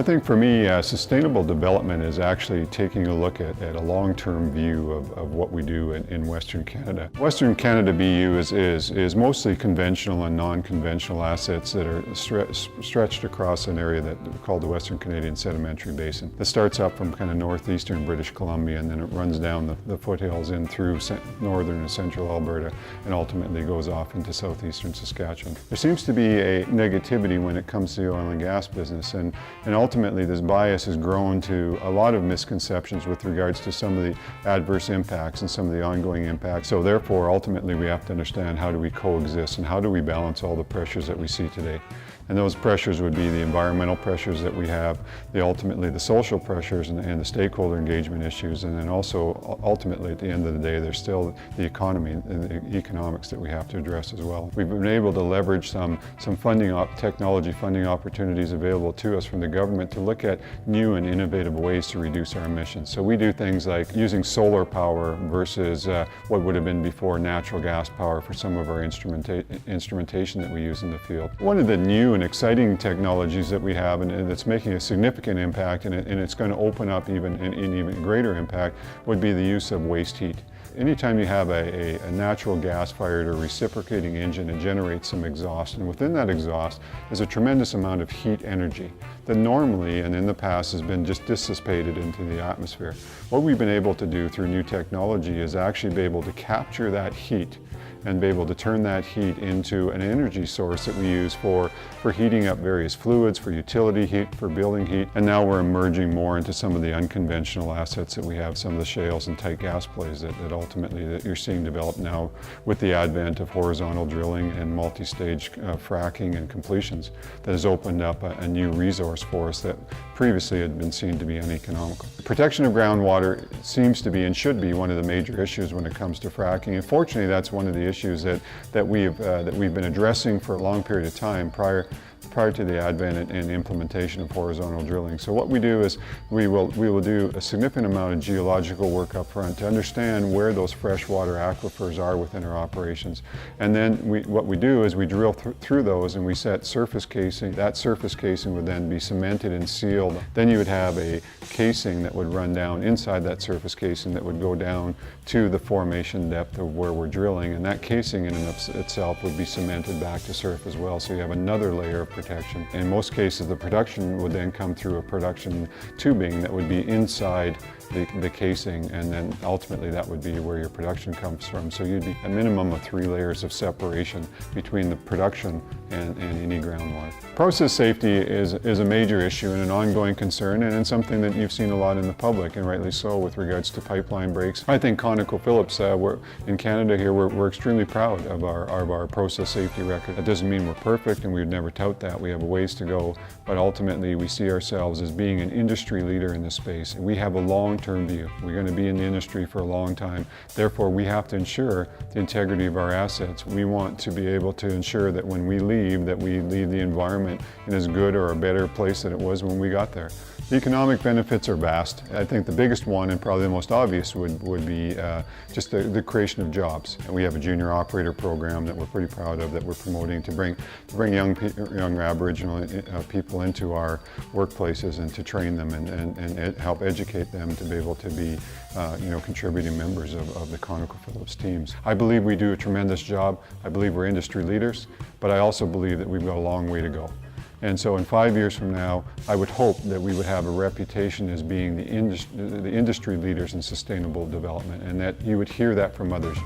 I think for me, sustainable development is actually taking a look at a long-term view of what we do in Western Canada. Western Canada BU is mostly conventional and non-conventional assets that are stretched across an area that called the Western Canadian Sedimentary Basin. It starts up from kind of northeastern British Columbia, and then it runs down the foothills in through northern and central Alberta, and ultimately goes off into southeastern Saskatchewan. There seems to be a negativity when it comes to the oil and gas business, and ultimately this bias has grown to a lot of misconceptions with regards to some of the adverse impacts and some of the ongoing impacts. So therefore, ultimately we have to understand, how do we coexist and how do we balance all the pressures that we see today. And those pressures would be the environmental pressures that we have, ultimately the social pressures and the stakeholder engagement issues, and then also ultimately at the end of the day there's still the economy and the economics that we have to address as well. We've been able to leverage some funding, technology funding opportunities available to us from the government to look at new and innovative ways to reduce our emissions. So we do things like using solar power versus what would have been before natural gas power for some of our instrumentation that we use in the field. One of the new and exciting technologies that we have, and that's making a significant impact, and it's going to open up even an even greater impact, would be the use of waste heat. Anytime you have a natural gas-fired or reciprocating engine, it generates some exhaust, and within that exhaust is a tremendous amount of heat energy that normally and in the past has been just dissipated into the atmosphere. What we've been able to do through new technology is actually be able to capture that heat and be able to turn that heat into an energy source that we use for heating up various fluids, for utility heat, for building heat. And now we're emerging more into some of the unconventional assets that we have, some of the shales and tight gas plays that ultimately that you're seeing develop now with the advent of horizontal drilling and multi-stage fracking and completions that has opened up a new resource for us that previously had been seen to be uneconomical. The protection of groundwater seems to be and should be one of the major issues when it comes to fracking. And fortunately, that's one of the issues that we've been addressing for a long period of time prior to the advent and implementation of horizontal drilling. So what we do is we will do a significant amount of geological work up front to understand where those freshwater aquifers are within our operations. And then what we do is we drill through those and we set surface casing. That surface casing would then be cemented and sealed. Then you would have a casing that would run down inside that surface casing that would go down to the formation depth of where we're drilling. And that casing in and of itself would be cemented back to surf as well. So you have another layer of protection. In most cases, the production would then come through a production tubing that would be inside the casing, and then ultimately that would be where your production comes from. So you'd be a minimum of 3 layers of separation between the production and any groundwater. Process safety is a major issue and an ongoing concern, and it's something that you've seen a lot in the public, and rightly so, with regards to pipeline breaks. I think ConocoPhillips, we're in Canada here, we're extremely proud of our process safety record. That doesn't mean we're perfect, and we would never tout that. We have a ways to go, but ultimately we see ourselves as being an industry leader in this space. We have a long-term view. We're going to be in the industry for a long time. Therefore, we have to ensure the integrity of our assets. We want to be able to ensure that when we leave the environment in as good or a better place than it was when we got there. The economic benefits are vast. I think the biggest one, and probably the most obvious, would be just the creation of jobs. And we have a junior operator program that we're pretty proud of, that we're promoting to bring young Aboriginal people into our workplaces and to train them and help educate them to be able to be contributing members of the ConocoPhillips teams. I believe we do a tremendous job. I believe we're industry leaders, but I also believe that we've got a long way to go. And so in 5 years from now, I would hope that we would have a reputation as being the industry leaders in sustainable development, and that you would hear that from others.